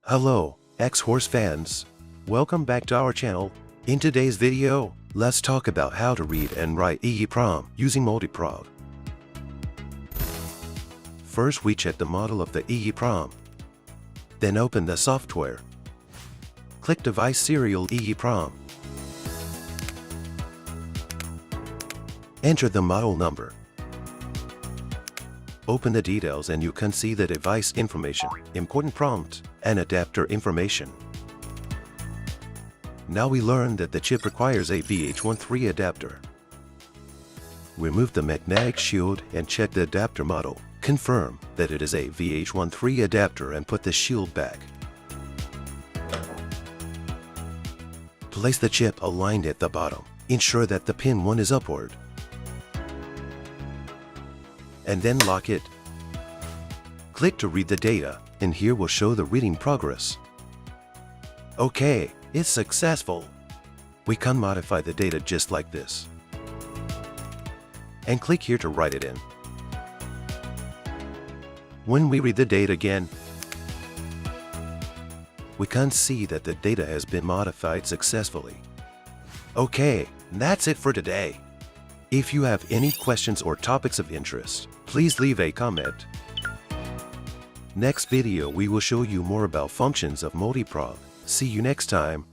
Hello, Xhorse fans. Welcome back to our channel. In today's video, let's talk about how to read and write EEPROM using multi-prog. First, we check the model of the EEPROM. Then open the software. Click Device Serial EEPROM. Enter the model number. Open the details and you can see the device information, important prompt, and adapter information. Now we learn that the chip requires a VH13 adapter. Remove the magnetic shield and check the adapter model. Confirm that it is a VH13 adapter and put the shield back. Place the chip aligned at the bottom. Ensure that the pin 1 is upward. And then lock it. Click to read the data, and here will show the reading progress. Okay, it's successful. We can modify the data just like this. And click here to write it in. When we read the data again, we can see that the data has been modified successfully. Okay, that's it for today. If you have any questions or topics of interest, please leave a comment. Next video we will show you more about functions of multi-prog. See you next time.